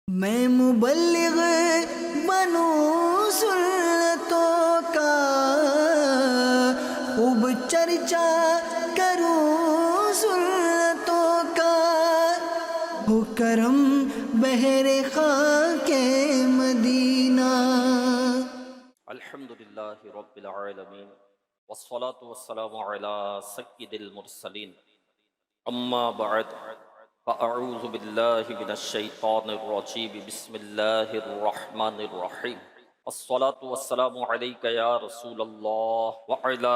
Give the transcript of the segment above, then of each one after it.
میں مبلغ بنوں سنتوں کا، خوب چرچا کروں سنتوں کا، ہو کرم بہر خاک مدینہ۔ الحمدللہ رب العالمین والصلاة والسلام علی سید المرسلین، اما بعد فاعوذ باللہ من الشیطان الرجیم، بسم اللہ الرحمن الرحیم۔ الصلاة والسلام علیک یا رسول اللہ وعلی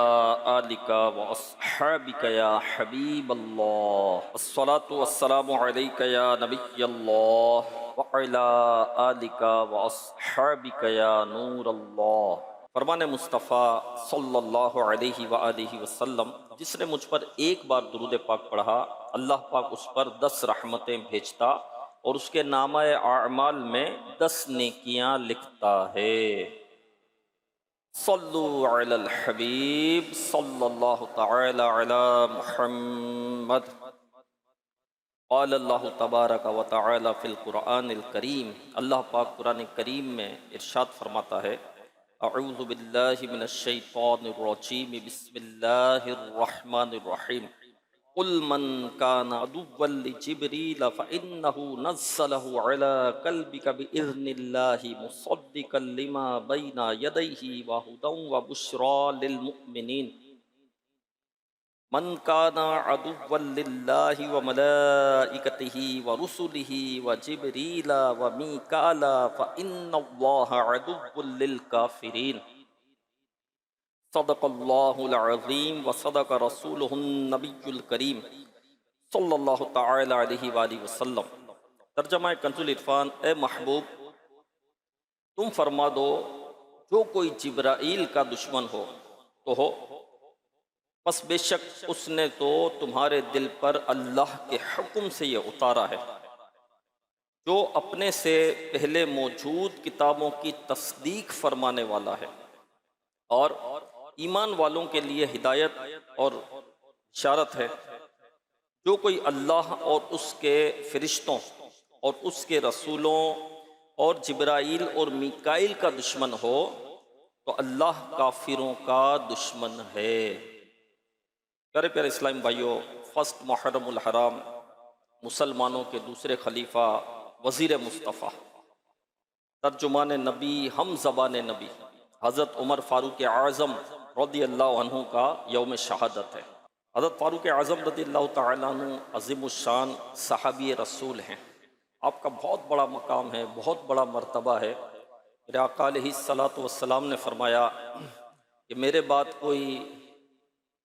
آلک واصحابک یا حبیب اللہ۔ الصلاة والسلام علیک یا نبی اللہ وعلی آلک واصحابک یا نور اللہ۔ فرمان مصطفیٰ صلی اللہ علیہ وآلہ وسلم، جس نے مجھ پر ایک بار درود پاک پڑھا، اللہ پاک اس پر 10 رحمتیں بھیجتا اور اس کے نامہ اعمال میں 10 نیکیاں لکھتا ہے۔ صلو علی الحبیب صلی اللہ تعالی علی محمد۔ قال اللہ تبارک و تعالی فی القرآن الکریم، اللہ پاک قرآن کریم میں ارشاد فرماتا ہے، اعوذ باللہ من الشیطان الرجیم، بسم اللہ الرحمن الرحیم۔ قل من کان عدوا لجبریل فإنہ نزلہ علی قلبک بإذن اللہ مصدقا لما بین یدیہ وہدی وبشری للمؤمنین۔ من کان عدوا للہ وملائکتہ ورسلہ وجبریل ومیکال فإن اللہ عدو للکافرین۔ صدق اللہ العظیم وصدق رسولہ النبی الکریم صلی اللہ تعالی علیہ وآلہ وسلم۔ ترجمہ کنز العرفان، اے محبوب تم فرما دو، جو کوئی جبرائیل کا دشمن ہو تو ہو، پس بے شک اس نے تو تمہارے دل پر اللہ کے حکم سے یہ اتارا ہے، جو اپنے سے پہلے موجود کتابوں کی تصدیق فرمانے والا ہے، اور ایمان والوں کے لیے ہدایت اور بشارت ہے۔ جو کوئی اللہ اور اس کے فرشتوں اور اس کے رسولوں اور جبرائیل اور میکائیل کا دشمن ہو تو اللہ کافروں کا دشمن ہے۔ پیارے پیارے اسلام بھائیوں، فرسٹ محرم الحرام، مسلمانوں کے دوسرے خلیفہ، وزیر مصطفیٰ، ترجمان نبی، ہم زبان نبی، حضرت عمر فاروق اعظم رضی اللہ عنہ کا یوم شہادت ہے۔ حضرت فاروق اعظم رضی اللہ تعالیٰ عنہ عظیم الشان صحابی رسول ہیں۔ آپ کا بہت بڑا مقام ہے، بہت بڑا مرتبہ ہے۔ میرے آقا علیہ الصلاۃ والسلام نے فرمایا کہ میرے بعد کوئی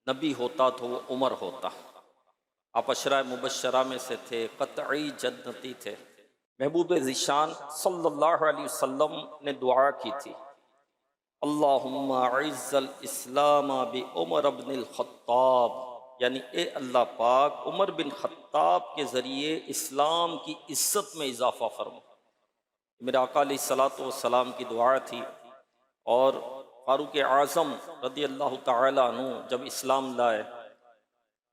نبی ہوتا تو وہ عمر ہوتا۔ آپ عشرہ مبشرہ میں سے تھے، قطعی جنتی تھے۔ محبوب ذیشان صلی اللہ علیہ وسلم نے دعا کی تھی، اللہم اعز الاسلام بعمر بن الخطاب، یعنی اے اللہ پاک عمر بن خطاب کے ذریعے اسلام کی عزت میں اضافہ فرما۔ میرے آقا علیہ الصلاۃ والسلام کی دعا تھی، اور فاروق اعظم رضی اللہ تعالیٰ عنہ جب اسلام لائے،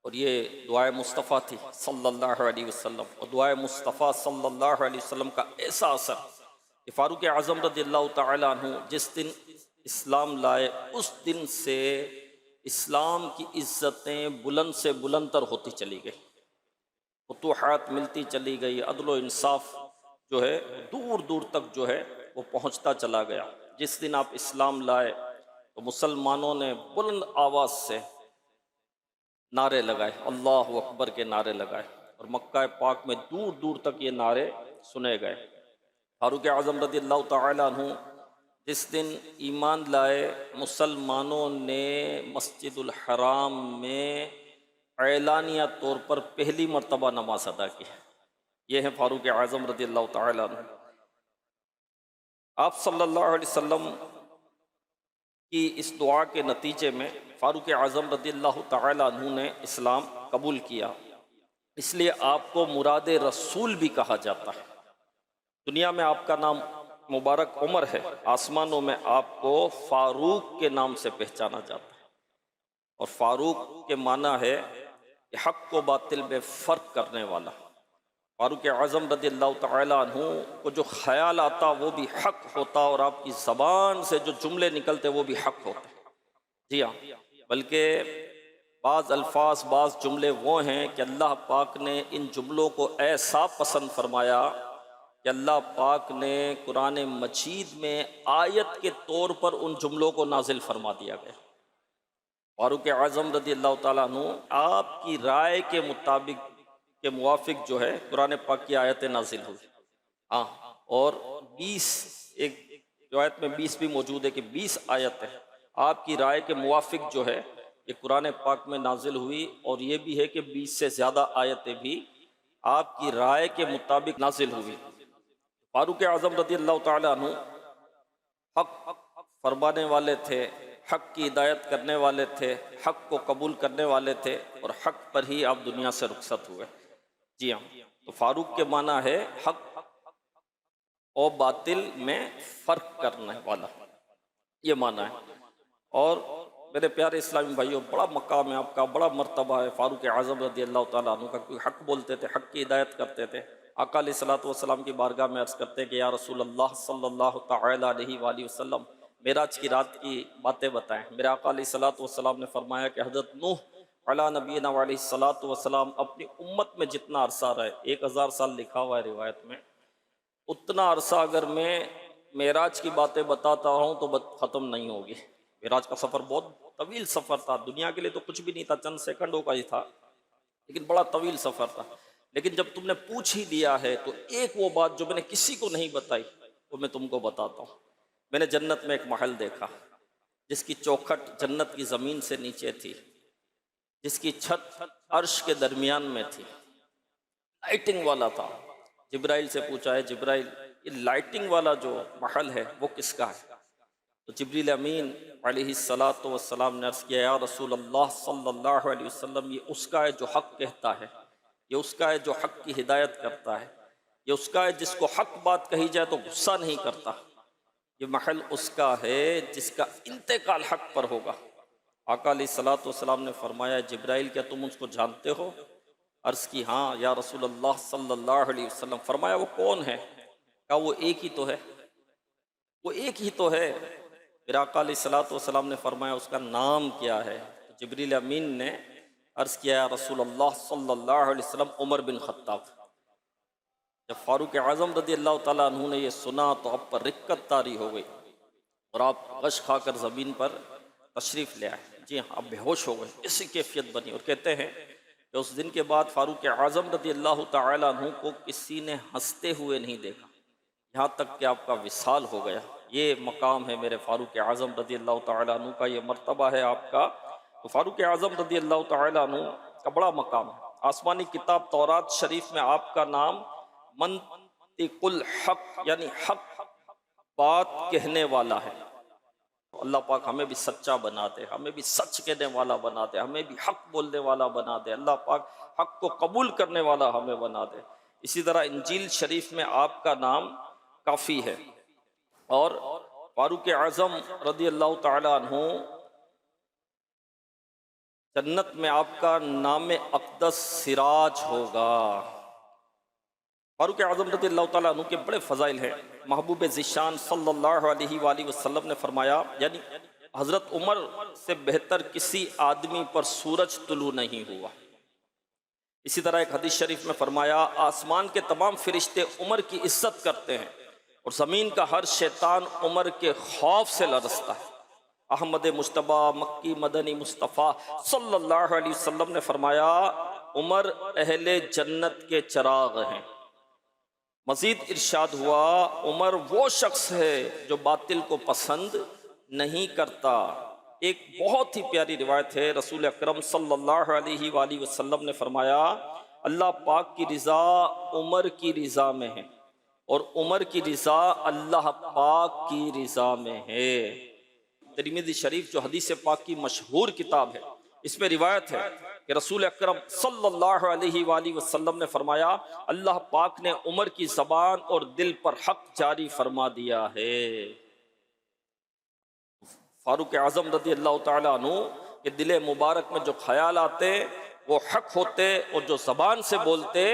اور یہ دعائے مصطفیٰ تھی صلی اللہ علیہ وسلم، اور دعائے مصطفیٰ صلی اللہ علیہ وسلم کا ایسا اثر کہ فاروق اعظم رضی اللہ تعالیٰ عنہ جس دن اسلام لائے، اس دن سے اسلام کی عزتیں بلند سے بلندتر ہوتی چلی گئی، فتوحات ملتی چلی گئی، عدل و انصاف جو ہے دور دور تک جو ہے وہ پہنچتا چلا گیا۔ جس دن آپ اسلام لائے تو مسلمانوں نے بلند آواز سے نعرے لگائے، اللہ اکبر کے نعرے لگائے، اور مکہ پاک میں دور دور تک یہ نعرے سنے گئے۔ فاروق اعظم رضی اللہ تعالیٰ عنہ جس دن ایمان لائے، مسلمانوں نے مسجد الحرام میں اعلانیہ طور پر پہلی مرتبہ نماز ادا کی۔ یہ ہیں فاروق اعظم رضی اللہ تعالیٰ عنہ۔ آپ صلی اللہ علیہ وسلم کی اس دعا کے نتیجے میں فاروق اعظم رضی اللہ تعالیٰ عنہ نے اسلام قبول کیا، اس لیے آپ کو مراد رسول بھی کہا جاتا ہے۔ دنیا میں آپ کا نام مبارک عمر ہے، آسمانوں میں آپ کو فاروق کے نام سے پہچانا جاتا ہے، اور فاروق کے معنی ہے کہ حق و باطل میں فرق کرنے والا۔ فاروق اعظم رضی اللہ تعالیٰ عنہ کو جو خیال آتا وہ بھی حق ہوتا، اور آپ کی زبان سے جو جملے نکلتے وہ بھی حق ہوتے۔ جی ہاں، بلکہ بعض الفاظ، بعض جملے وہ ہیں کہ اللہ پاک نے ان جملوں کو ایسا پسند فرمایا کہ اللہ پاک نے قرآن مجید میں آیت کے طور پر ان جملوں کو نازل فرما دیا گیا۔ فاروق اعظم رضی اللہ تعالیٰ عنہ آپ کی رائے کے مطابق کے موافق جو ہے قرآن پاک کی آیتیں نازل ہوئی۔ ہاں، اور 20، ایک روایت میں 20 بھی موجود ہے کہ 20 آیتیں آپ کی رائے کے موافق جو ہے یہ قرآن پاک میں نازل ہوئی، اور یہ بھی ہے کہ 20 سے زیادہ آیتیں بھی آپ کی رائے کے مطابق نازل ہوئی۔ فاروق اعظم رضی اللہ تعالیٰ عنہ حق فرمانے والے تھے، حق کی ہدایت کرنے والے تھے، حق کو قبول کرنے والے تھے، اور حق پر ہی آپ دنیا سے رخصت ہوئے۔ جی ہاں، تو فاروق کے معنی ہے حق اور باطل میں فرق کرنے والا، یہ معنی ہے۔ اور میرے پیارے اسلامی بھائیوں، بڑا مقام ہے آپ کا، بڑا مرتبہ ہے فاروق اعظم رضی اللہ تعالیٰ عنہ کا، کیونکہ حق بولتے تھے، حق کی ہدایت کرتے تھے۔ آقا علیہ الصلوۃ والسلام کی بارگاہ میں عرض کرتے ہیں کہ یا رسول اللہ صلی اللہ تعالیٰ علیہ وآلہ وسلم معراج کی رات کی باتیں بتائیں۔ میرے آقا علیہ الصلوۃ والسلام نے فرمایا کہ حضرت نوح علیٰ نبینا علیہ الصلوۃ والسلام اپنی امت میں جتنا عرصہ رہے، 1000 سال لکھا ہوا ہے روایت میں، اتنا عرصہ اگر میں معراج کی باتیں بتاتا ہوں تو ختم نہیں ہوگی۔ معراج کا سفر بہت طویل سفر تھا، دنیا کے لیے تو کچھ بھی نہیں تھا، چند سیکنڈوں کا ہی تھا، لیکن بڑا طویل سفر تھا۔ لیکن جب تم نے پوچھ ہی دیا ہے تو ایک وہ بات جو میں نے کسی کو نہیں بتائی وہ میں تم کو بتاتا ہوں۔ میں نے جنت میں ایک محل دیکھا جس کی چوکھٹ جنت کی زمین سے نیچے تھی، جس کی چھت عرش کے درمیان میں تھی، لائٹنگ والا تھا۔ جبرائیل سے پوچھا ہے جبرائیل یہ لائٹنگ والا جو محل ہے وہ کس کا ہے؟ تو جبریل امین علیہ الصلوۃ والسلام نے عرض کیا یا رسول اللہ صلی اللہ علیہ وسلم، یہ اس کا ہے جو حق کہتا ہے، یہ اس کا ہے جو حق کی ہدایت کرتا ہے، یہ اس کا ہے جس کو حق بات کہی جائے تو غصہ نہیں کرتا، یہ محل اس کا ہے جس کا انتقال حق پر ہوگا۔ آقا علیہ الصلوۃ والسلام نے فرمایا جبرائیل کیا تم اس کو جانتے ہو؟ عرض کی ہاں یا رسول اللہ صلی اللہ علیہ وسلم۔ فرمایا وہ کون ہے؟ کہا وہ ایک ہی تو ہے، وہ ایک ہی تو ہے۔ پھر آقا علیہ الصلوۃ والسلام نے فرمایا اس کا نام کیا ہے؟ جبریل امین نے عرض کیا یا رسول اللہ صلی اللہ علیہ وسلم عمر بن خطاب۔ جب فاروق اعظم رضی اللہ تعالیٰ عنہ نے یہ سنا تو آپ پر رقت طاری ہو گئی، اور آپ غش کھا کر زمین پر تشریف لے آئے۔ جی ہاں، آپ بے ہوش ہو گئے، اسی کیفیت بنی۔ اور کہتے ہیں کہ اس دن کے بعد فاروق اعظم رضی اللہ تعالیٰ عنہ کو کسی نے ہنستے ہوئے نہیں دیکھا، یہاں تک کہ آپ کا وصال ہو گیا۔ یہ مقام ہے میرے فاروق اعظم رضی اللہ تعالیٰ عنہ کا، یہ مرتبہ ہے آپ کا۔ تو فاروق اعظم رضی اللہ تعالیٰ عنہ کا بڑا مقام ہے۔ آسمانی کتاب تورات شریف میں آپ کا نام منطق الحق یعنی حق بات کہنے والا ہے۔ اللہ پاک ہمیں بھی سچا بنا دے، ہمیں بھی سچ کہنے والا بنا دے، ہمیں بھی حق بولنے والا بنا دے، اللہ پاک حق کو قبول کرنے والا ہمیں بنا دے۔ اسی طرح انجیل شریف میں آپ کا نام کافی ہے، اور فاروق اعظم رضی اللہ تعالیٰ عنہ جنت میں آپ کا نام اقدس سراج ہوگا۔ فاروق اعظم رضی اللہ تعالیٰ عنہ کے بڑے فضائل ہیں۔ محبوب ذیشان صلی اللہ علیہ وآلہ وسلم نے فرمایا، یعنی حضرت عمر سے بہتر کسی آدمی پر سورج طلوع نہیں ہوا۔ اسی طرح ایک حدیث شریف میں فرمایا آسمان کے تمام فرشتے عمر کی عزت کرتے ہیں، اور زمین کا ہر شیطان عمر کے خوف سے لرزتا ہے۔ احمد مجتبیٰ مکی مدنی مصطفیٰ صلی اللہ علیہ وسلم نے فرمایا عمر اہل جنت کے چراغ ہیں۔ مزید ارشاد ہوا عمر وہ شخص ہے جو باطل کو پسند نہیں کرتا۔ ایک بہت ہی پیاری روایت ہے، رسول اکرم صلی اللہ علیہ وآلہ وسلم نے فرمایا اللہ پاک کی رضا عمر کی رضا میں ہے، اور عمر کی رضا اللہ پاک کی رضا میں ہے۔ ترمذی شریف جو حدیث پاک کی مشہور کتاب ہے، اس میں روایت ہے کہ رسول اکرم صلی اللہ علیہ وآلہ وسلم نے فرمایا اللہ پاک نے عمر کی زبان اور دل پر حق جاری فرما دیا ہے۔ فاروق اعظم رضی اللہ تعالیٰ عنہ کے دل مبارک میں جو خیال آتے وہ حق ہوتے، اور جو زبان سے بولتے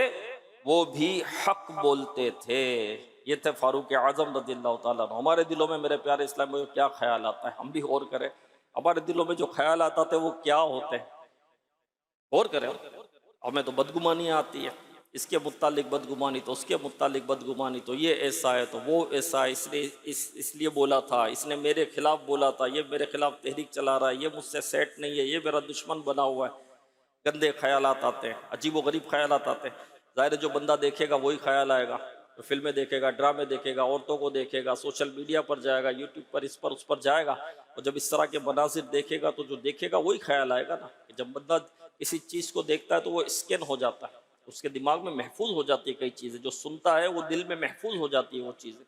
وہ بھی حق بولتے تھے۔ یہ تھے فاروق اعظم رضی اللہ تعالیٰ عنہ۔ ہمارے دلوں میں میرے پیارے اسلام میں کیا خیال آتا ہے، ہم بھی غور کریں، ہمارے دلوں میں جو خیال آتا تھے وہ کیا ہوتے ہیں، غور کریں۔ ہمیں تو بدگمانی آتی ہے، اس کے متعلق بدگمانی تو اس کے متعلق بدگمانی، تو یہ ایسا ہے تو وہ ایسا ہے، اس نے اس لیے بولا تھا، اس نے میرے خلاف بولا تھا، یہ میرے خلاف تحریک چلا رہا ہے، یہ مجھ سے سیٹ نہیں ہے، یہ میرا دشمن بنا ہوا ہے۔ گندے خیالات آتے ہیں، عجیب و غریب خیالات آتے ہیں۔ ظاہر ہے جو بندہ دیکھے گا وہی خیال آئے گا، فلمیں دیکھے گا، ڈرامے دیکھے گا، عورتوں کو دیکھے گا، سوشل میڈیا پر جائے گا، یوٹیوب پر اس پر جائے گا، اور جب اس طرح کے مناظر دیکھے گا تو جو دیکھے گا وہی خیال آئے گا نا۔ کہ جب بندہ کسی چیز کو دیکھتا ہے تو وہ اسکین ہو جاتا ہے، اس کے دماغ میں محفوظ ہو جاتی ہے کئی چیزیں، جو سنتا ہے وہ دل میں محفوظ ہو جاتی ہے وہ چیزیں۔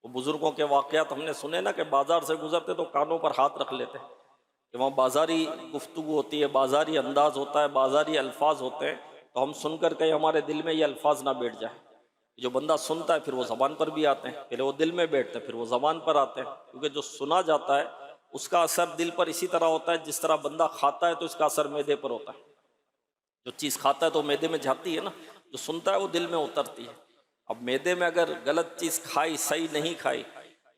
وہ بزرگوں کے واقعات ہم نے سنے نا کہ بازار سے گزرتے تو کانوں پر ہاتھ رکھ لیتے کہ وہاں بازاری گفتگو ہوتی ہے، بازاری انداز ہوتا ہے، بازاری الفاظ ہوتے ہیں، تو ہم سن کر کہیں ہمارے دل میں یہ الفاظ نہ بیٹھ جائے۔ جو بندہ سنتا ہے پھر وہ زبان پر بھی آتے ہیں، پہلے وہ دل میں بیٹھتے ہیں پھر وہ زبان پر آتے ہیں، کیونکہ جو سنا جاتا ہے اس کا اثر دل پر اسی طرح ہوتا ہے جس طرح بندہ کھاتا ہے تو اس کا اثر معدے پر ہوتا ہے۔ جو چیز کھاتا ہے تو معدے میں جاتی ہے نا، جو سنتا ہے وہ دل میں اترتی ہے۔ اب معدے میں اگر غلط چیز کھائی، صحیح نہیں کھائی،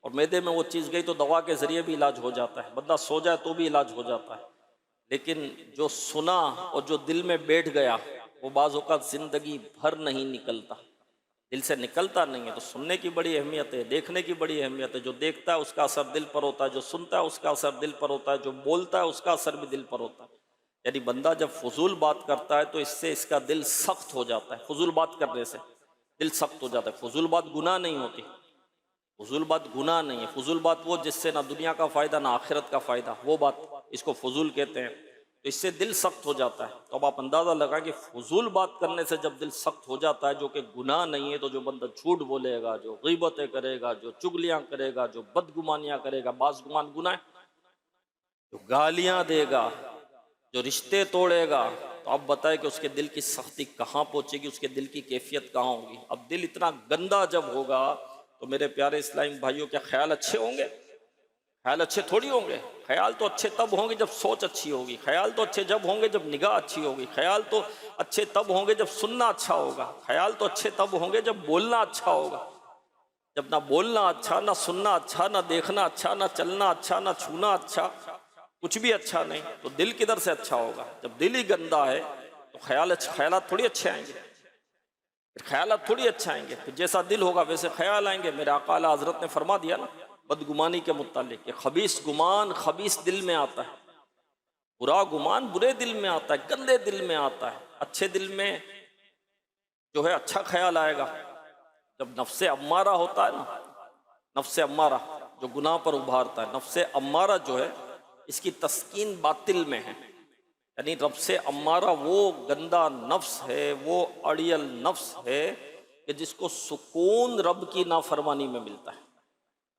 اور معدے میں وہ چیز گئی تو دوا کے ذریعے بھی علاج ہو جاتا ہے، بندہ سو جائے تو بھی علاج ہو جاتا ہے۔ لیکن جو سنا اور جو دل میں بیٹھ گیا وہ بعض اوقات زندگی بھر نہیں نکلتا، دل سے نکلتا نہیں ہے۔ تو سننے کی بڑی اہمیت ہے، دیکھنے کی بڑی اہمیت ہے۔ جو دیکھتا ہے اس کا اثر دل پر ہوتا ہے، جو سنتا ہے اس کا اثر دل پر ہوتا ہے، جو بولتا ہے اس کا اثر بھی دل پر ہوتا ہے۔ یعنی بندہ جب فضول بات کرتا ہے تو اس سے اس کا دل سخت ہو جاتا ہے، فضول بات کرنے سے دل سخت ہو جاتا ہے۔ فضول بات گناہ نہیں ہوتی، فضول بات گناہ نہیں ہے، فضول بات وہ جس سے نہ دنیا کا فائدہ نہ آخرت کا فائدہ، وہ بات اس کو فضول کہتے ہیں۔ تو اس سے دل سخت ہو جاتا ہے۔ تو اب آپ اندازہ لگائیں کہ فضول بات کرنے سے جب دل سخت ہو جاتا ہے، جو کہ گناہ نہیں ہے، تو جو بندہ جھوٹ بولے گا، جو غیبتیں کرے گا، جو چگلیاں کرے گا، جو بدگمانیاں کرے گا، بعض گمان گناہ ہے، جو گالیاں دے گا، جو رشتے توڑے گا، تو اب بتائے کہ اس کے دل کی سختی کہاں پہنچے گی، اس کے دل کی کیفیت کہاں ہوگی۔ اب دل اتنا گندا جب ہوگا تو میرے پیارے اسلامی بھائیوں، کیا خیال اچھے ہوں گے؟ خیال اچھے تھوڑی ہوں گے۔ خیال تو اچھے تب ہوں گے جب سوچ اچھی ہوگی، خیال تو اچھے جب ہوں گے جب نگاہ اچھی ہوگی، خیال تو اچھے تب ہوں گے جب سننا اچھا ہوگا، خیال تو اچھے تب ہوں گے جب بولنا اچھا ہوگا۔ جب نہ بولنا اچھا، نہ سننا اچھا، نہ دیکھنا اچھا، نہ چلنا اچھا، نہ چھونا اچھا، کچھ بھی اچھا نہیں، تو دل کدھر سے اچھا ہوگا؟ جب دل ہی گندا ہے تو خیالات تھوڑی اچھے آئیں گے، خیالات تھوڑی اچھا آئیں گے۔ پھر جیسا دل ہوگا ویسے خیال آئیں گے۔ میرے آقا اعلیٰ حضرت نے فرما دیا نا بدگمانی کے متعلق کہ خبیث گمان خبیث دل میں آتا ہے، برا گمان برے دل میں آتا ہے، گندے دل میں آتا ہے۔ اچھے دل میں جو ہے اچھا خیال آئے گا۔ جب نفس امارہ ہوتا ہے نا، نفس امارہ جو گناہ پر ابھارتا ہے، نفس امارہ جو ہے اس کی تسکین باطل میں ہے۔ یعنی نفس امارہ وہ گندا نفس ہے، وہ اڑیل نفس ہے کہ جس کو سکون رب کی نافرمانی میں ملتا ہے،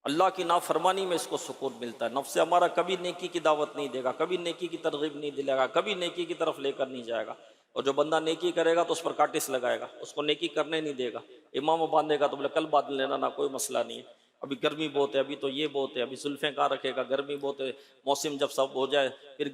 اللہ کی نافرمانی میں اس کو سکون ملتا ہے۔ نفس ہمارا کبھی نیکی کی دعوت نہیں دے گا، کبھی نیکی کی ترغیب نہیں دلے گا، کبھی نیکی کی طرف لے کر نہیں جائے گا۔ اور جو بندہ نیکی کرے گا تو اس پر کاٹس لگائے گا، اس کو نیکی کرنے نہیں دے گا۔ امام باندھے گا تو بولے کل باندھ لینا، نہ کوئی مسئلہ نہیں ہے، ابھی گرمی بہت ہے، ابھی تو یہ بہت ہے، ابھی زلفیں کہاں رکھے گا، گرمی بہت ہے، موسم جب سب ہو جائے پھر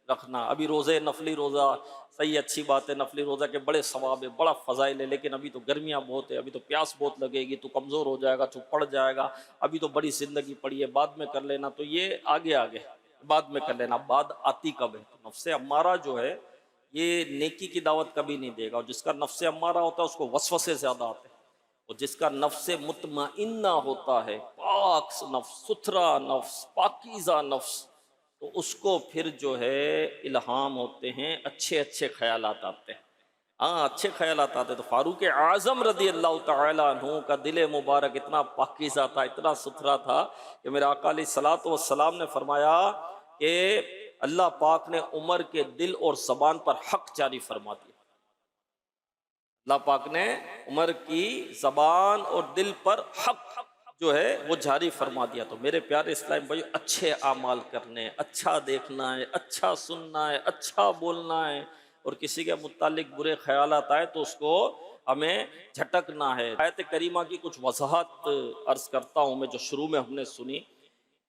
رکھنا۔ ابھی روزے نفلی روزہ صحیح اچھی بات ہے، نفلی روزہ کے بڑے ثواب ہے، بڑا فضائل ہے، لیکن ابھی تو گرمیاں بہت ہے، ابھی تو پیاس بہت لگے گی، تو کمزور ہو جائے گا، تو پڑ جائے گا، ابھی تو بڑی زندگی پڑی ہے، بعد میں کر لینا۔ تو یہ آگے بعد میں کر لینا، بعد آتی کب ہے؟ تو نفس امارہ جو ہے یہ نیکی کی دعوت کبھی نہیں دے گا، اور جس کا نفس امارہ ہوتا ہے اس کو وسوسے زیادہ آتے ہیں، اور جس کا نفس مطمئنہ ہوتا ہے، پاک نفس، ستھرا نفس، پاکیزہ نفس، تو اس کو پھر جو ہے الہام ہوتے ہیں، اچھے اچھے خیالات آتے ہیں۔ ہاں اچھے خیالات آتے ہیں۔ تو فاروق اعظم رضی اللہ تعالیٰ عنہ کا دل مبارک اتنا پاکیزہ تھا، اتنا ستھرا تھا کہ میرے آقا علیہ الصلوۃ والسلام نے فرمایا کہ اللہ پاک نے عمر کے دل اور زبان پر حق جاری فرما دیا۔ اللہ پاک نے عمر کی زبان اور دل پر حق جو ہے وہ جاری فرما دیا۔ تو میرے پیارے اسلام بھائی، اچھے اعمال کرنے، اچھا دیکھنا ہے، اچھا سننا ہے، اچھا بولنا ہے، اور کسی کے متعلق برے خیالات آئے تو اس کو ہمیں جھٹکنا ہے۔ آیت کریمہ کی کچھ وضاحت عرض کرتا ہوں میں، جو شروع میں ہم نے سنی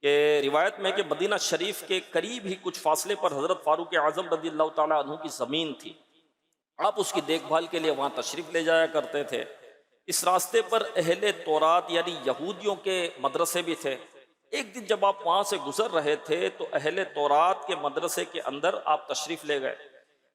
کہ روایت میں کہ مدینہ شریف کے قریب ہی کچھ فاصلے پر حضرت فاروق اعظم رضی اللہ تعالیٰ عنہ کی زمین تھی، آپ اس کی دیکھ بھال کے لیے وہاں تشریف لے جایا کرتے تھے۔ اس راستے پر اہل تورات یعنی یہودیوں کے مدرسے بھی تھے۔ ایک دن جب آپ وہاں سے گزر رہے تھے تو اہل تورات کے مدرسے کے اندر آپ تشریف لے گئے۔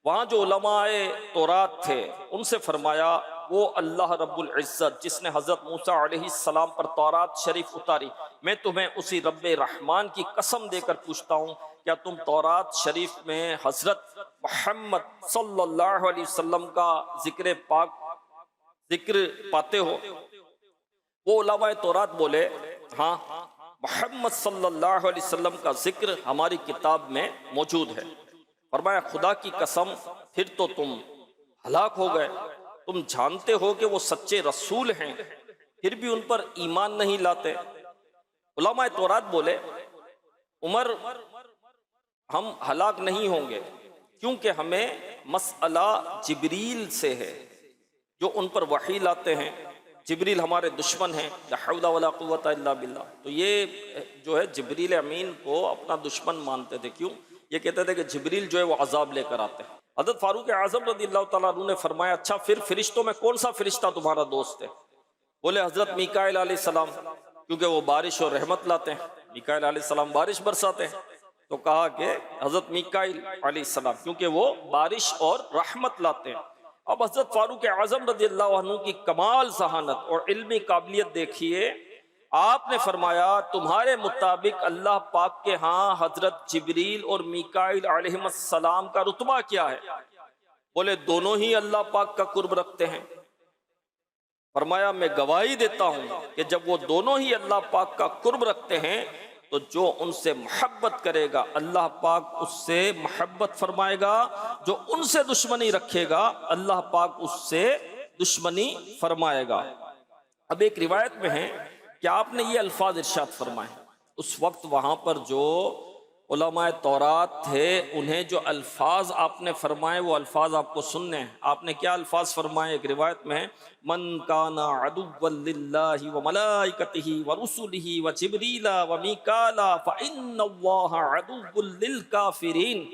وہاں جو علماء تورات تھے ان سے فرمایا، وہ اللہ رب العزت جس نے حضرت موسیٰ علیہ السلام پر تورات شریف اتاری، میں تمہیں اسی رب رحمان کی قسم دے کر پوچھتا ہوں، کیا تم تورات شریف میں حضرت محمد صلی اللہ علیہ وسلم کا ذکر پاتے ہو؟ وہ علماء تورات بولے، ہاں محمد صلی اللہ علیہ وسلم کا ذکر ہماری کتاب میں موجود ہے۔ فرمایا خدا کی قسم، پھر تو تم ہلاک ہو گئے۔ تم جانتے ہو کہ وہ سچے رسول ہیں، پھر بھی ان پر ایمان نہیں لاتے۔ علماء تورات بولے، عمر ہم ہلاک نہیں ہوں گے، کیونکہ ہمیں مسئلہ جبریل سے ہے جو ان پر وحی لاتے ہیں۔ جبریل ہمارے دشمن ہیں، لا حول ولا قوت الا باللہ۔ تو یہ جو ہے جبریل امین کو اپنا دشمن مانتے تھے۔ کیوں؟ یہ کہتے تھے کہ جبریل جو ہے وہ عذاب لے کر آتے ہیں۔ حضرت فاروق اعظم رضی اللہ تعالیٰ عنہ نے فرمایا، اچھا پھر فرشتوں میں کون سا فرشتہ تمہارا دوست ہے؟ بولے حضرت میکائیل علیہ السلام، کیونکہ وہ بارش اور رحمت لاتے ہیں۔ میکائیل علیہ السلام بارش برساتے ہیں، تو کہا کہ حضرت میکائیل علیہ السلام کیونکہ وہ بارش اور رحمت لاتے ہیں۔ اب حضرت فاروق اعظم رضی اللہ عنہ کی کمال ذہانت اور علمی قابلیت دیکھیے، آپ نے فرمایا تمہارے مطابق اللہ پاک کے ہاں حضرت جبریل اور میکائیل علیہ السلام کا رتبہ کیا ہے؟ بولے دونوں ہی اللہ پاک کا قرب رکھتے ہیں۔ فرمایا میں گواہی دیتا ہوں کہ جب وہ دونوں ہی اللہ پاک کا قرب رکھتے ہیں تو جو ان سے محبت کرے گا اللہ پاک اس سے محبت فرمائے گا، جو ان سے دشمنی رکھے گا اللہ پاک اس سے دشمنی فرمائے گا۔ اب ایک روایت میں ہے کہ آپ نے یہ الفاظ ارشاد فرمائے۔ اس وقت وہاں پر جو علماء تورات تھے انہیں جو الفاظ آپ نے فرمائے وہ الفاظ آپ کو سننے ہیں۔ آپ نے کیا الفاظ فرمائے؟ ایک روایت میں ہے، من کان عدوا للہ وملائکتہ ورسلہ وجبریل ومیکال فإن اللہ عدو للکافرین،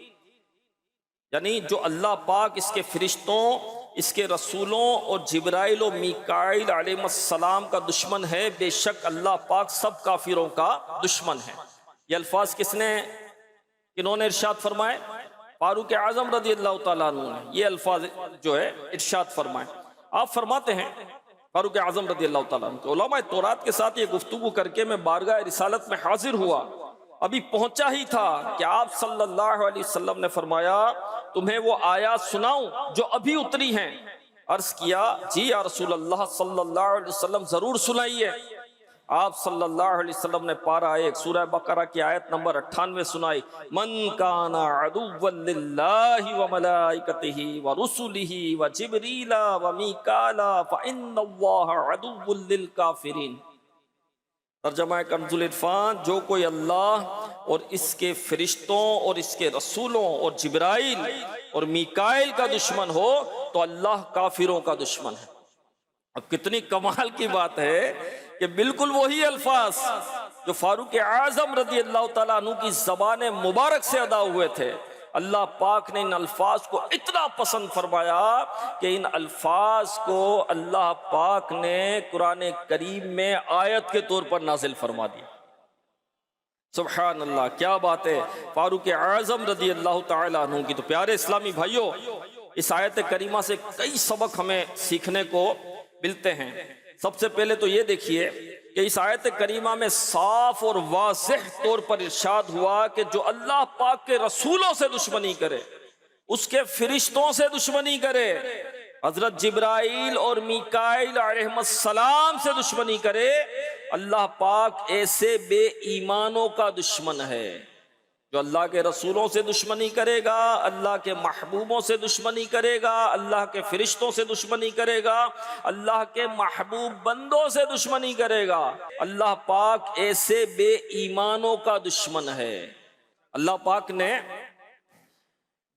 یعنی جو اللہ پاک اس کے فرشتوں، اس کے رسولوں اور جبرائیل و میکائیل علیہ السلام کا دشمن ہے، بے شک اللہ پاک سب کافروں کا دشمن ہے۔ یہ الفاظ کنہوں نے ارشاد فرمائے؟ فاروق اعظم رضی اللہ تعالیٰ عنہ نے یہ الفاظ جو ہے ارشاد فرمائے۔ آپ فرماتے ہیں فاروق اعظم رضی اللہ تعالیٰ عنہ کہ علماء تورات کے ساتھ یہ گفتگو کر کے میں بارگاہ رسالت میں حاضر ہوا، ابھی پہنچا ہی تھا کہ آپ صلی اللہ علیہ وسلم نے فرمایا تمہیں وہ آیات سناؤں جو ابھی اتری ہیں؟ عرض کیا جی یا رسول اللہ صلی اللہ علیہ وسلم ضرور سنائیے۔ آپ صلی اللہ علیہ وسلم نے پارہ ایک سورہ بقرہ کی آیت نمبر 98 سنائی، من کان عدوا للہ وملائکتہ ورسلہ وجبریل ومیکال فإن اللہ عدو للکافرین۔ ترجمہ کنز العرفان، جو کوئی اللہ اور اس کے فرشتوں اور اس کے رسولوں اور جبرائیل اور میکائیل کا دشمن ہو تو اللہ کافروں کا دشمن ہے۔ اب کتنی کمال کی بات ہے کہ بالکل وہی الفاظ جو فاروق اعظم رضی اللہ تعالیٰ عنہ کی زبان مبارک سے ادا ہوئے تھے، اللہ پاک نے ان الفاظ کو اتنا پسند فرمایا کہ ان الفاظ کو اللہ پاک نے قرآن کریم میں آیت کے طور پر نازل فرما دیا۔ سبحان اللہ، کیا بات ہے! فاروق اعظم رضی اللہ تعالیٰ عنہ کی۔ تو پیارے اسلامی بھائیوں، اس آیت کریمہ سے کئی سبق ہمیں سیکھنے کو ملتے ہیں۔ سب سے پہلے تو یہ دیکھیے کہ اس آیت کریمہ میں صاف اور واضح طور پر ارشاد ہوا کہ جو اللہ پاک کے رسولوں سے دشمنی کرے، اس کے فرشتوں سے دشمنی کرے، حضرت جبرائیل اور میکائیل علیہ السلام سے دشمنی کرے، اللہ پاک ایسے بے ایمانوں کا دشمن ہے۔ جو اللہ کے رسولوں سے دشمنی کرے گا، اللہ کے محبوبوں سے دشمنی کرے گا، اللہ کے فرشتوں سے دشمنی کرے گا، اللہ کے محبوب بندوں سے دشمنی کرے گا، اللہ پاک ایسے بے ایمانوں کا دشمن ہے۔ اللہ پاک نے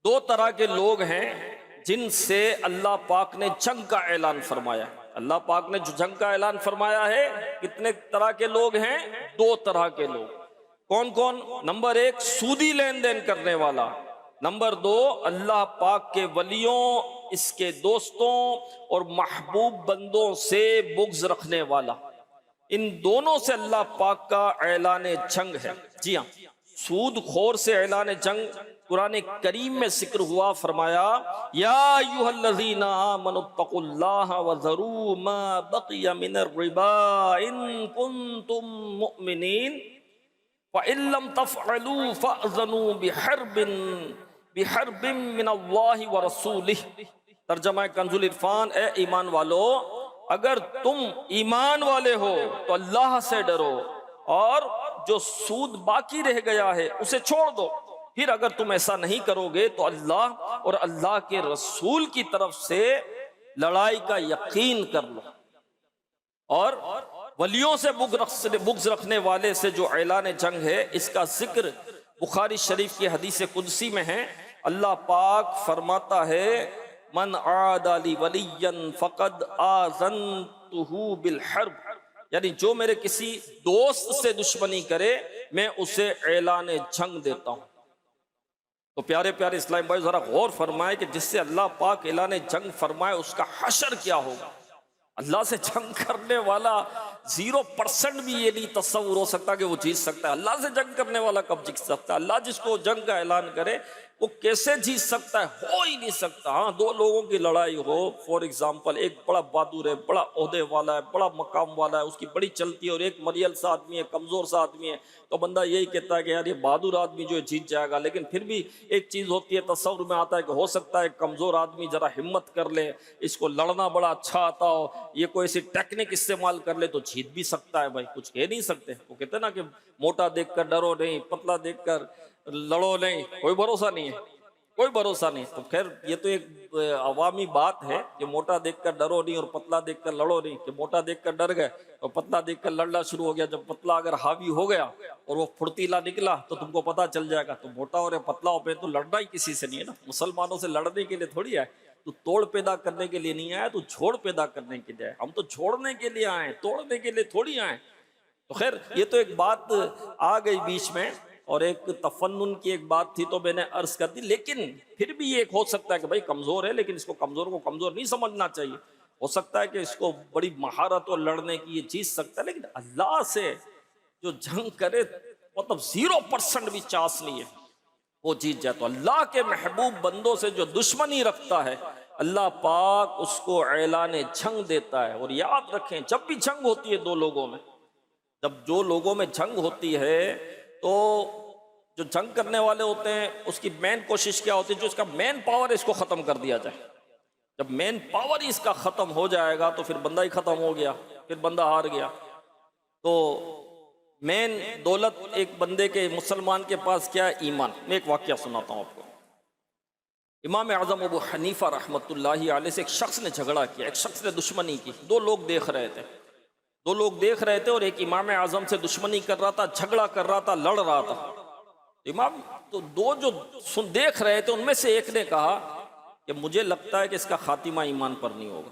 دو طرح کے لوگ ہیں جن سے اللہ پاک نے جنگ کا اعلان فرمایا۔ اللہ پاک نے جو جنگ کا اعلان فرمایا ہے، کتنے طرح کے لوگ ہیں؟ دو طرح کے لوگ۔ کون کون؟ نمبر ایک، سودی لین دین کرنے والا۔ نمبر دو، اللہ پاک کے ولیوں اس کے دوستوں اور محبوب بندوں سے بغض رکھنے والا، ان دونوں سے اللہ پاک کا اعلان جنگ ہے۔ جی ہاں، سود خور سے اعلان جنگ قرآن کریم میں ذکر ہوا، فرمایا یا ایھا الذین آمنوا اتقوا اللہ وذروا ما بقی من الربا ان کنتم مؤمنین فَإِن لَّمْ تَفْعَلُوا فَأْذَنُوا بِحَرْبٍ مِّنَ اللَّهِ وَرَسُولِهِ۔ ترجمہ کنز العرفان، اے ایمان والو، اگر تم ایمان والے ہو تو اللہ سے ڈرو اور جو سود باقی رہ گیا ہے اسے چھوڑ دو، پھر اگر تم ایسا نہیں کرو گے تو اللہ اور اللہ کے رسول کی طرف سے لڑائی کا یقین کر لو۔ اور ولیوں سے بغض رکھنے والے سے جو اعلان جنگ ہے، اس کا ذکر بخاری شریف کی حدیث قدسی میں ہے۔ اللہ پاک فرماتا ہے من عادى لي وليا فقد آذنته بالحرب، یعنی جو میرے کسی دوست سے دشمنی کرے میں اسے اعلان جنگ دیتا ہوں۔ تو پیارے پیارے اسلام بھائی ذرا غور فرمائے کہ جس سے اللہ پاک اعلان جنگ فرمائے اس کا حشر کیا ہوگا۔ اللہ سے جنگ کرنے والا 0% بھی یہ نہیں تصور ہو سکتا کہ وہ جیت سکتا ہے۔ اللہ سے جنگ کرنے والا کب جیت سکتا ہے؟ اللہ جس کو جنگ کا اعلان کرے وہ کیسے جیت سکتا ہے؟ ہو ہی نہیں سکتا۔ ہاں، دو لوگوں کی لڑائی ہو، فور ایگزامپل، ایک بڑا بہادر ہے، بڑا عہدے والا ہے، بڑا مقام والا ہے، اس کی بڑی چلتی ہے، اور ایک مریل سا آدمی ہے، کمزور سا آدمی ہے، تو بندہ یہی کہتا ہے کہ یار یہ بہادر آدمی جو ہے جیت جائے گا۔ لیکن پھر بھی ایک چیز ہوتی ہے، تصور میں آتا ہے کہ ہو سکتا ہے کمزور آدمی ذرا ہمت کر لے، اس کو لڑنا بڑا اچھا آتا ہو، یہ کوئی ایسی ٹیکنک استعمال کر لے تو جیت بھی سکتا ہے۔ بھائی کچھ کہہ نہیں سکتے۔ وہ کہتے ہیں نا کہ موٹا دیکھ کر ڈرو نہیں، پتلا دیکھ کر لڑو نہیں، کوئی بھروسہ نہیں ہے، کوئی بھروسہ نہیں۔ تو خیر یہ تو ایک عوامی بات ہے کہ موٹا دیکھ کر ڈرو نہیں اور پتلا دیکھ کر لڑو نہیں، کہ موٹا دیکھ کر ڈر گئے اور پتلا دیکھ کر لڑنا شروع ہو گیا۔ جب پتلا اگر حاوی ہو گیا اور وہ پھرتیلا نکلا تو تم کو پتا چل جائے گا۔ تو موٹا اور پتلا پہ تو لڑنا ہی کسی سے نہیں ہے نا، مسلمانوں سے لڑنے کے لیے تھوڑی ہے۔ تو توڑ پیدا کرنے کے لیے نہیں آیا، تو جھوڑ پیدا کرنے کے لیے آئے۔ ہم تو چھوڑنے کے لیے آئے، توڑنے کے لیے تھوڑی آئے۔ تو خیر یہ تو ایک بات آ گئی بیچ میں، اور ایک تفنن کی ایک بات تھی تو میں نے عرض کر دی۔ لیکن پھر بھی یہ ایک ہو سکتا ہے کہ بھائی کمزور ہے، لیکن اس کو کمزور نہیں سمجھنا چاہیے۔ ہو سکتا ہے کہ اس کو بڑی مہارت اور لڑنے کی یہ جیت سکتا ہے، لیکن اللہ سے جو جنگ کرے مطلب 0% بھی چانس نہیں ہے وہ جیت جائے۔ تو اللہ کے محبوب بندوں سے جو دشمنی رکھتا ہے اللہ پاک اس کو اعلان جنگ دیتا ہے۔ اور یاد رکھیں جب بھی جنگ ہوتی ہے دو لوگوں میں، جب دو لوگوں میں جنگ ہوتی ہے تو جو جنگ کرنے والے ہوتے ہیں اس کی مین کوشش کیا ہوتی ہے؟ جو اس کا مین پاور ہے اس کو ختم کر دیا جائے۔ جب مین پاور ہی اس کا ختم ہو جائے گا تو پھر بندہ ہی ختم ہو گیا، پھر بندہ ہار گیا۔ تو مین دولت ایک بندے کے، مسلمان کے پاس کیا ہے؟ ایمان۔ میں ایک واقعہ سناتا ہوں آپ کو۔ امام اعظم ابو حنیفہ رحمۃ اللہ علیہ سے ایک شخص نے جھگڑا کیا، ایک شخص نے دشمنی کی۔ دو لوگ دیکھ رہے تھے اور ایک امام اعظم سے دشمنی کر رہا تھا، جھگڑا کر رہا تھا، لڑ رہا تھا۔ امام تو دو جو دیکھ رہے تھے ان میں سے ایک نے کہا کہ مجھے لگتا ہے کہ اس کا خاتمہ ایمان پر نہیں ہوگا،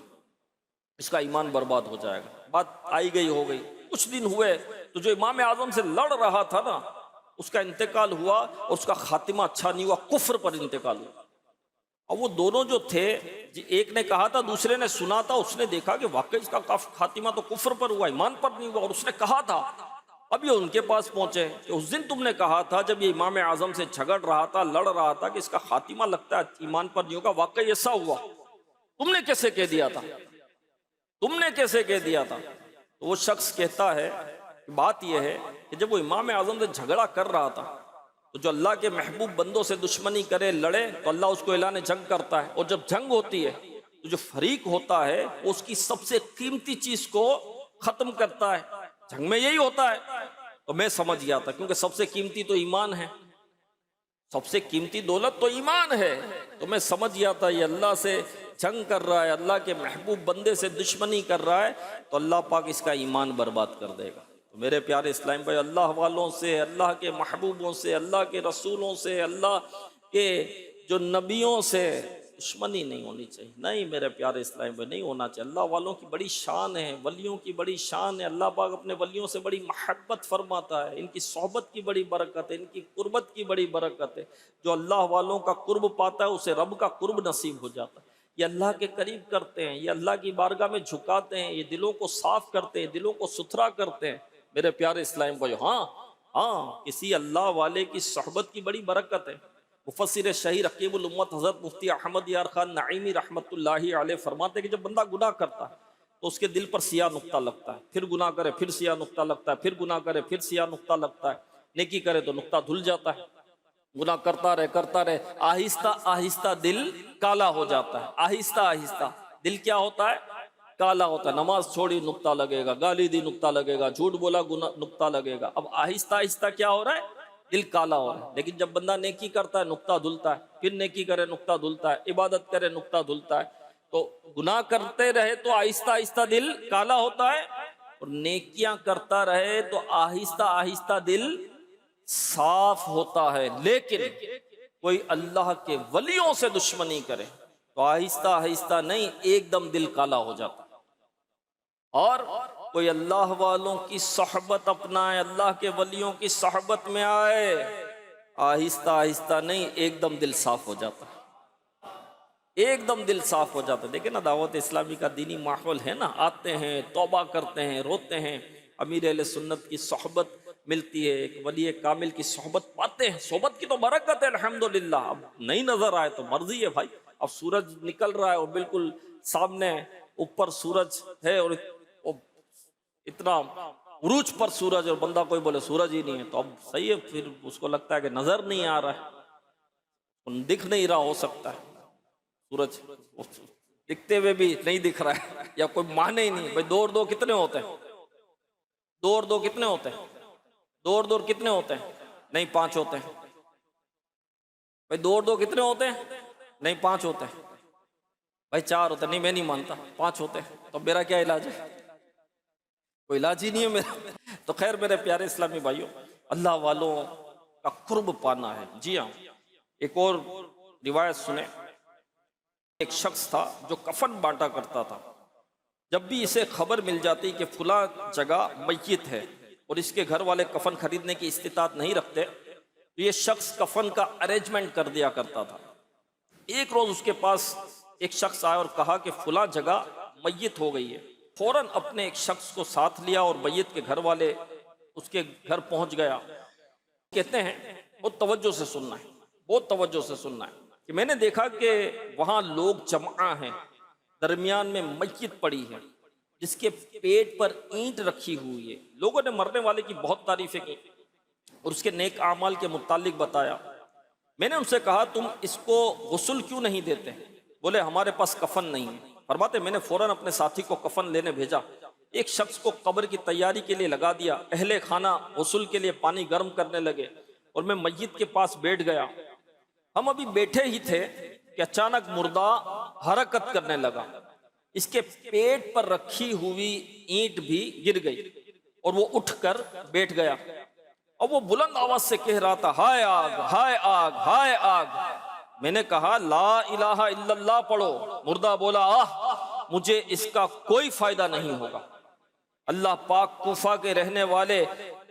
اس کا ایمان برباد ہو جائے گا۔ بات آئی گئی ہو گئی، کچھ دن ہوئے تو جو امام اعظم سے لڑ رہا تھا نا اس کا انتقال ہوا، اور اس کا خاتمہ اچھا نہیں ہوا، کفر پر انتقال ہوا۔ اور وہ دونوں جو تھے، ایک نے کہا تھا، دوسرے نے سنا تھا، اس نے دیکھا کہ واقعی اس کا خاتمہ تو کفر پر ہوا، ایمان پر نہیں ہوا، اور اس نے کہا تھا۔ اب یہ ان کے پاس پہنچے کہ اس دن تم نے کہا تھا جب یہ امام اعظم سے جھگڑ رہا تھا، لڑ رہا تھا، کہ اس کا خاتمہ لگتا ہے ایمان پر نہیں ہوگا، واقعی ایسا ہوا؟ تم نے کیسے کہہ دیا تھا؟ تو وہ شخص کہتا ہے کہ بات یہ ہے کہ جب وہ امام اعظم سے جھگڑا کر رہا تھا تو جو اللہ کے محبوب بندوں سے دشمنی کرے، لڑے، تو اللہ اس کو اعلان جنگ کرتا ہے۔ اور جب جنگ ہوتی ہے تو جو فریق ہوتا ہے وہ اس کی سب سے قیمتی چیز کو ختم کرتا ہے۔ جنگ میں یہی ہوتا ہے۔ تو میں سمجھ گیا تھا کیونکہ سب سے قیمتی تو ایمان ہے، سب سے قیمتی دولت تو ایمان ہے، تو میں سمجھ گیا تھا یہ اللہ سے جنگ کر رہا ہے، اللہ کے محبوب بندے سے دشمنی کر رہا ہے، تو اللہ پاک اس کا ایمان برباد کر دے گا۔ تو میرے پیارے اسلام بھائی، اللہ والوں سے، اللہ کے محبوبوں سے، اللہ کے رسولوں سے، اللہ کے جو نبیوں سے دشمنی نہیں ہونی چاہیے۔ نہیں میرے پیارے اسلام بھائی، نہیں ہونا چاہیے۔ اللہ والوں کی بڑی شان ہے، ولیوں کی بڑی شان ہے۔ اللہ پاک اپنے ولیوں سے بڑی محبت فرماتا ہے، ان کی صحبت کی بڑی برکت ہے، ان کی قربت کی بڑی برکت ہے۔ جو اللہ والوں کا قرب پاتا ہے اسے رب کا قرب نصیب ہو جاتا ہے۔ یہ اللہ کے قریب کرتے ہیں، یہ اللہ کی بارگاہ میں جھکاتے ہیں، یہ دلوں کو صاف کرتے ہیں، دلوں کو ستھرا کرتے ہیں۔ میرے پیارے اسلام بھائیو، ہاں کسی اللہ والے کی صحبت کی بڑی برکت ہے۔ مفسر شہیر رقیب الامت حضرت مفتی احمد یار خان نعیمی رحمت اللہ علیہ فرماتے ہیں کہ جب بندہ گناہ کرتا ہے تو اس کے دل پر سیاہ نقطہ لگتا ہے، پھر گناہ کرے پھر سیاہ نقطہ لگتا ہے، پھر گناہ کرے پھر سیاہ نقطہ لگتا ہے، نیکی کرے تو نقطہ دھل جاتا ہے، گناہ کرتا رہے آہستہ آہستہ دل کالا ہو جاتا ہے، آہستہ آہستہ دل کیا ہوتا ہے؟ کالا ہوتا ہے۔ نماز چھوڑی نقطہ لگے گا، گالی دی نقطہ لگے گا، جھوٹ بولا نقطہ لگے گا۔ اب آہستہ آہستہ کیا ہو رہا ہے؟ دل کالا ہو رہا ہے۔ لیکن جب بندہ نیکی کرتا ہے نقطہ دھلتا ہے، پھر نیکی کرے نقطہ دھلتا ہے، عبادت کرے نقطہ دھلتا ہے۔ تو گناہ کرتے رہے تو آہستہ آہستہ دل کالا ہوتا ہے، اور نیکیاں کرتا رہے تو آہستہ آہستہ دل صاف ہوتا ہے۔ لیکن کوئی اللہ کے ولیوں سے دشمنی کرے تو آہستہ آہستہ نہیں، ایک دم دل کالا ہو جاتا ہے۔ اور کوئی اللہ والوں کی صحبت اپنائے، اللہ کے ولیوں کی صحبت میں آئے، آہستہ آہستہ نہیں، ایک دم دل صاف ہو جاتا ہے، ایک دم دل صاف ہو جاتا ہے۔ دیکھیں نا، دعوت اسلامی کا دینی ماحول ہے نا، آتے ہیں، توبہ کرتے ہیں، روتے ہیں، امیر اہل سنت کی صحبت ملتی ہے، ایک ولی کامل کی صحبت پاتے ہیں۔ صحبت کی تو برکت ہے الحمدللہ۔ اب نہیں نظر آئے تو مرضی ہے بھائی، اب سورج نکل رہا ہے اور بالکل سامنے اوپر سورج ہے، اور اتنا عروج پر سورج، اور بندہ کوئی بولے سورج ہی نہیں ہے، تو اب صحیح ہے، پھر اس کو لگتا ہے کہ نظر نہیں آ رہا ہے، دکھ نہیں رہا، ہو سکتا ہے سورج دکھتے ہوئے بھی نہیں دکھ رہا ہے، یا کوئی معنی ہی نہیں۔ بھائی دو اور دو کتنے ہوتے ہیں؟ دو اور دو کتنے ہوتے ہیں؟ دو اور دو کتنے ہوتے ہیں؟ نہیں، 5 ہوتے ہیں۔ بھائی دو اور دو کتنے ہوتے ہیں؟ نہیں، 5 ہوتے ہیں۔ بھائی 4 ہوتے ہیں۔ نہیں، میں نہیں مانتا، 5 ہوتے ہیں۔ تو میرا کیا علاج ہے؟ کوئی علاج ہی نہیں ہے میرا۔ تو خیر میرے پیارے اسلامی بھائیوں، اللہ والوں کا قرب پانا ہے۔ جی ہاں، ایک اور روایت سنیں۔ ایک شخص تھا جو کفن بانٹا کرتا تھا۔ جب بھی اسے خبر مل جاتی کہ فلاں جگہ میت ہے اور اس کے گھر والے کفن خریدنے کی استطاعت نہیں رکھتے، تو یہ شخص کفن کا ارینجمنٹ کر دیا کرتا تھا۔ ایک روز اس کے پاس ایک شخص آیا اور کہا کہ فلاں جگہ میت ہو گئی ہے۔ فوراً اپنے ایک شخص کو ساتھ لیا اور میت کے گھر والے اس کے گھر پہنچ گیا۔ کہتے ہیں، بہت توجہ سے سننا ہے، بہت توجہ سے سننا ہے، کہ میں نے دیکھا کہ وہاں لوگ جمع ہیں، درمیان میں میت پڑی ہے جس کے پیٹ پر اینٹ رکھی ہوئی ہے۔ لوگوں نے مرنے والے کی بہت تعریفیں کی اور اس کے نیک اعمال کے متعلق بتایا۔ میں نے ان سے کہا، تم اس کو غسل کیوں نہیں دیتے؟ بولے ہمارے پاس کفن نہیں ہے۔ فرماتے میں نے فوراً اپنے ساتھی کو کفن لینے بھیجا، ایک شخص کو قبر کی تیاری کے لیے لگا دیا، اہل خانہ غسل کے لیے پانی گرم کرنے لگے، اور میں میت کے پاس بیٹھ گیا۔ ہم ابھی بیٹھے ہی تھے کہ اچانک مردہ حرکت کرنے لگا، اس کے پیٹ پر رکھی ہوئی اینٹ بھی گر گئی اور وہ اٹھ کر بیٹھ گیا، اور وہ بلند آواز سے کہہ رہا تھا، ہائے آگ، ہائے آگ، ہائے آگ۔ میں نے کہا لا الہ الا اللہ پڑھو۔ مردہ بولا، مجھے اس کا کوئی فائدہ نہیں ہوگا۔ اللہ پاک کوفہ کے رہنے والے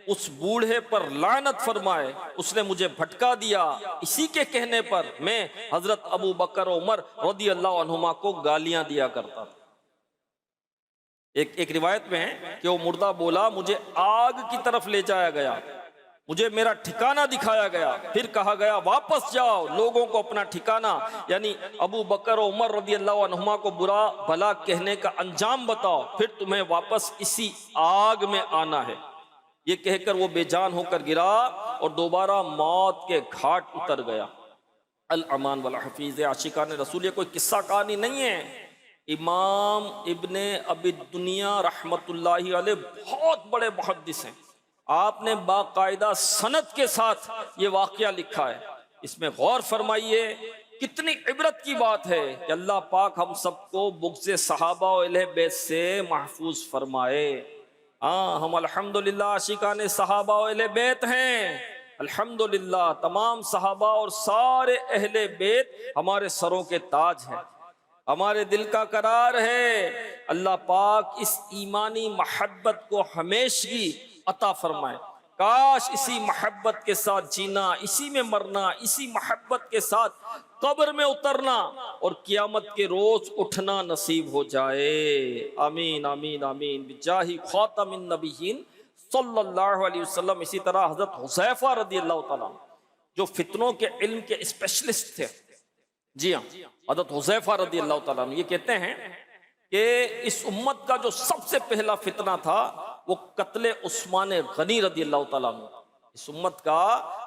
اس بوڑھے پر لعنت فرمائے، اس نے مجھے بھٹکا دیا۔ اسی کے کہنے پر میں حضرت ابو بکر و عمر رضی اللہ عنہما کو گالیاں دیا کرتا تھا۔ ایک روایت میں ہے کہ وہ مردہ بولا، مجھے آگ کی طرف لے جایا گیا، مجھے میرا ٹھکانہ دکھایا گیا، پھر کہا گیا واپس جاؤ، لوگوں کو اپنا ٹھکانہ یعنی ابو بکر و عمر رضی اللہ عنہما کو برا بھلا کہنے کا انجام بتاؤ، پھر تمہیں واپس اسی آگ میں آنا ہے۔ یہ کہہ کر وہ بے جان ہو کر گرا اور دوبارہ موت کے گھاٹ اتر گیا۔ الامان والحفیظ عاشقان رسول، یہ کوئی قصہ کہانی نہیں ہے۔ امام ابن ابی الدنیا رحمت اللہ علیہ بہت بڑے محدث ہیں، آپ نے باقاعدہ سند کے ساتھ یہ واقعہ لکھا ہے۔ اس میں غور فرمائیے، کتنی عبرت کی بات ہے کہ اللہ پاک ہم سب کو بغض صحابہ و اہل بیت سے محفوظ فرمائے۔ ہم الحمدللہ عاشقان صحابہ و اہل بیت ہیں، الحمدللہ تمام صحابہ اور سارے اہل بیت ہمارے سروں کے تاج ہیں، ہمارے دل کا قرار ہے۔ اللہ پاک اس ایمانی محبت کو ہمیشگی عطا فرمائے۔ کاش اسی محبت کے ساتھ جینا، اسی میں مرنا، اسی محبت کے ساتھ قبر میں اترنا اور قیامت کے روز اٹھنا نصیب ہو جائے. آمین آمین آمین بجاہ خاتم النبیین صلی اللہ علیہ وسلم. اسی طرح حضرت حذیفہ رضی اللہ تعالیٰ جو فتنوں کے علم کے اسپیشلسٹ تھے، جی ہاں، حضرت حذیفہ رضی اللہ تعالیٰ یہ کہتے ہیں کہ اس امت کا جو سب سے پہلا فتنہ تھا وہ قتل عثمان غنی رضی اللہ تعالیٰ عنہ. اس امت کا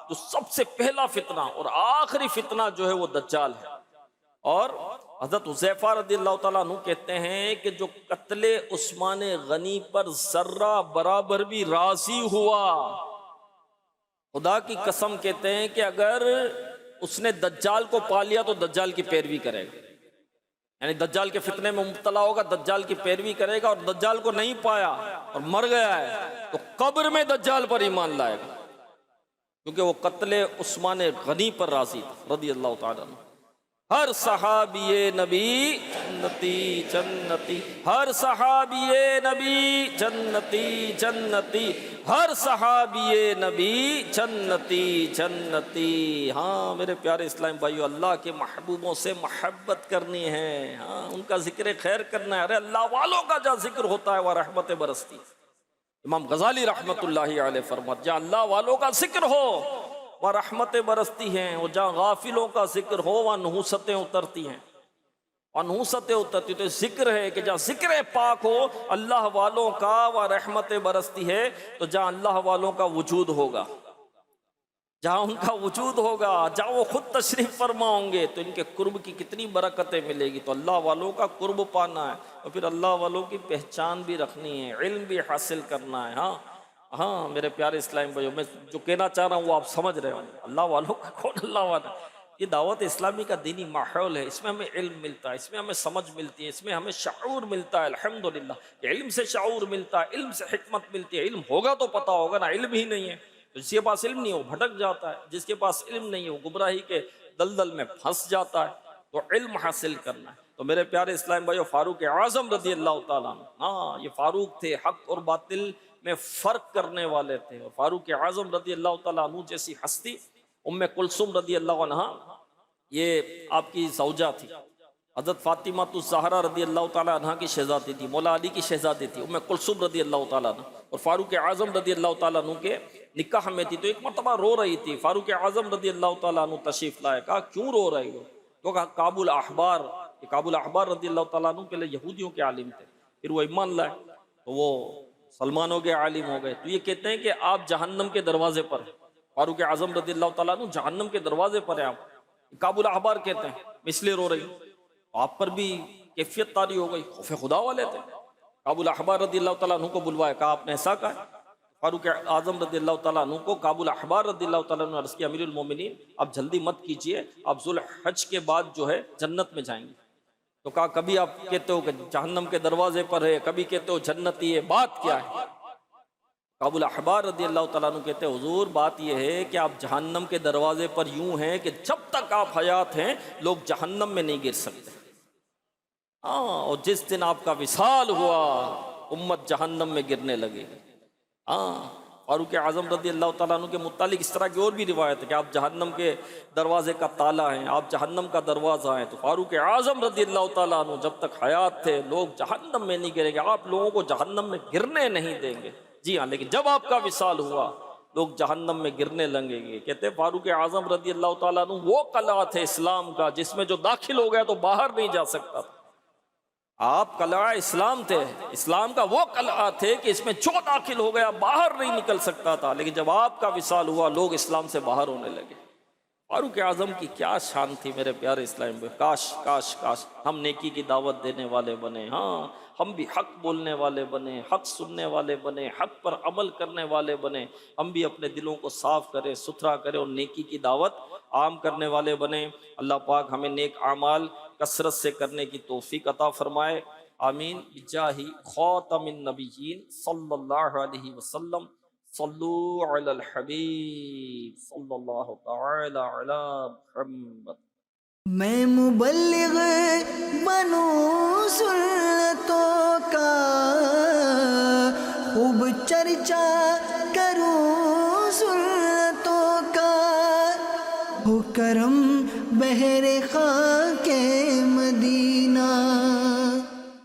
جو سب سے پہلا فتنہ اور آخری فتنہ جو ہے وہ دجال ہے. اور حضرت حذیفہ رضی اللہ تعالیٰ عنہ کہتے ہیں کہ جو قتل عثمان غنی پر ذرہ برابر بھی راضی ہوا، خدا کی قسم کہتے ہیں کہ اگر اس نے دجال کو پا لیا تو دجال کی پیروی کرے گا. یعنی دجال کے فتنے میں مبتلا ہوگا، دجال کی پیروی کرے گا، اور دجال کو نہیں پایا اور مر گیا ہے تو قبر میں دجال پر ایمان لائے گا، کیونکہ وہ قتل عثمان غنی پر راضی تھا رضی اللہ تعالیٰ عنہ. ہر صحابی نبی جنتی جنتی، ہر صحابی نبی جنتی جنتی، ہر صحابی نبی جنتی جنتی. ہاں میرے پیارے اسلام بھائیو، اللہ کے محبوبوں سے محبت کرنی ہے، ہاں ان کا ذکر خیر کرنا ہے. ارے اللہ والوں کا جہاں ذکر ہوتا ہے وہ رحمت برستی. امام غزالی رحمت اللہ علیہ فرماتے جہاں اللہ والوں کا ذکر ہو وہاں رحمتیں برستی ہیں، اور جہاں غافلوں کا ذکر ہو وہاں نحوستیں اترتی ہیں، اور نحوستیں اترتی. تو ذکر ہے کہ جہاں ذکر پاک ہو اللہ والوں کا وہاں رحمتیں برستی ہے. تو جہاں اللہ والوں کا وجود ہوگا، جہاں ان کا وجود ہوگا، جہاں وہ خود تشریف فرما ہوں گے تو ان کے قرب کی کتنی برکتیں ملے گی. تو اللہ والوں کا قرب پانا ہے، اور پھر اللہ والوں کی پہچان بھی رکھنی ہے، علم بھی حاصل کرنا ہے. ہاں میرے پیارے اسلام بھائیو، میں جو کہنا چاہ رہا ہوں وہ آپ سمجھ رہے ہوں. اللہ والوں کا کون اللہ والا؟ یہ دعوت اسلامی کا دینی ماحول ہے، اس میں ہمیں علم ملتا ہے، اس میں ہمیں سمجھ ملتی ہے، اس میں ہمیں شعور ملتا ہے. الحمدللہ علم سے شعور ملتا ہے، علم سے حکمت ملتی ہے. علم ہوگا تو پتہ ہوگا نا، علم ہی نہیں ہے جس کے پاس علم نہیں وہ بھٹک جاتا ہے، جس کے پاس علم نہیں ہے وہ گمراہی کے دلدل میں پھنس جاتا ہے. تو علم حاصل کرنا ہے. تو میرے پیارے اسلام بھائیو، فاروق اعظم رضی اللہ تعالیٰ عنہ، ہاں یہ فاروق تھے، حق اور باطل میں فرق کرنے والے تھے. اور فاروق اعظم رضی اللہ تعالیٰ عنہ جیسی ہستی ام کلثوم رضی اللہ عنہ، یہ آپ کی زوجہ تھی. حضرت فاطمہ الزہرا رضی اللہ تعالیٰ عنہ کی شہزادی تھی، مولا علی کی شہزادی تھی ام کلثوم رضی اللہ تعالیٰ عنہ. اور فاروق اعظم رضی اللہ تعالیٰ عنہ کے نکاح میں تھی. تو ایک مرتبہ رو رہی تھی. فاروق اعظم رضی اللہ تعالیٰ عنہ تشریف لائے. کہا کیوں رو رہی ہو؟ تو کہا کعب الاحبار، کعب الاحبار رضی اللہ تعالیٰ عنہ پہلے یہودیوں کے عالم تھے، پھر وہ ایمان لائے تو وہ سلمانوں کے عالم ہو گئے. تو یہ کہتے ہیں کہ آپ جہنم کے دروازے پر ہیں. فاروق اعظم رضی اللہ تعالیٰ عنہ جہنم کے دروازے پر ہیں. آپ کعب الاحبار کہتے ہیں میں اس لیے رو رہی ہوں. آپ پر بھی کیفیت طاری ہو گئی، خوف خدا والے تھے. کعب الاحبار رضی اللہ تعالیٰ عنہ کو بلوایا، کہا آپ نے ایسا کہا؟ فاروق اعظم رضی اللہ تعالیٰ عنہ کو کعب الاحبار رضی اللہ تعالیٰ عنہ عرض کیا امیر المومنین آپ جلدی مت کیجئے، آپ ذوالحج کے بعد جو ہے جنت میں جائیں گے. تو کہا کبھی آپ کہتے ہو کہ جہنم کے دروازے پر ہے، کبھی کہتے ہو جنتی ہے، بات کیا ہے؟ کعب الاحبار رضی اللہ تعالیٰ عنہ کہتے ہیں حضور بات یہ ہے کہ آپ جہنم کے دروازے پر یوں ہیں کہ جب تک آپ حیات ہیں لوگ جہنم میں نہیں گر سکتے. اور جس دن آپ کا وصال ہوا امت جہنم میں گرنے لگے. فاروق اعظم رضی اللہ تعالیٰ عنہ کے متعلق اس طرح کی اور بھی روایت ہے کہ آپ جہنم کے دروازے کا تالا ہیں، آپ جہنم کا دروازہ ہیں. تو فاروق اعظم رضی اللہ تعالیٰ عنہ جب تک حیات تھے لوگ جہنم میں نہیں گریں گے، آپ لوگوں کو جہنم میں گرنے نہیں دیں گے. جی ہاں، لیکن جب آپ کا وصال ہوا لوگ جہنم میں گرنے لگیں گے. کہتے ہیں فاروق اعظم رضی اللہ تعالیٰ عنہ وہ قلعہ تھے اسلام کا جس میں جو داخل ہو گیا تو باہر نہیں جا سکتا تھا. آپ قلعہ اسلام تھے، اسلام کا وہ قلعہ تھے کہ اس میں جو داخل ہو گیا باہر نہیں نکل سکتا تھا. لیکن جب آپ کا وصال ہوا لوگ اسلام سے باہر ہونے لگے. فاروق اعظم کی کیا شان تھی میرے پیارے اسلام بھائی. کاش کاش کاش ہم نیکی کی دعوت دینے والے بنے. ہم بھی حق بولنے والے بنے، حق سننے والے بنے، حق پر عمل کرنے والے بنے. ہم بھی اپنے دلوں کو صاف کریں، ستھرا کریں اور نیکی کی دعوت عام کرنے والے بنے. اللہ پاک ہمیں نیک اعمال کثرت سے کرنے کی توفیق عطا فرمائے. آمین بجاہ خاتم النبیین صلی اللہ علیہ وسلم. صلو علی الحبیب صلی اللہ تعالی علی محمد. میں مبلغ بنوں سنتوں کا خوب چرچا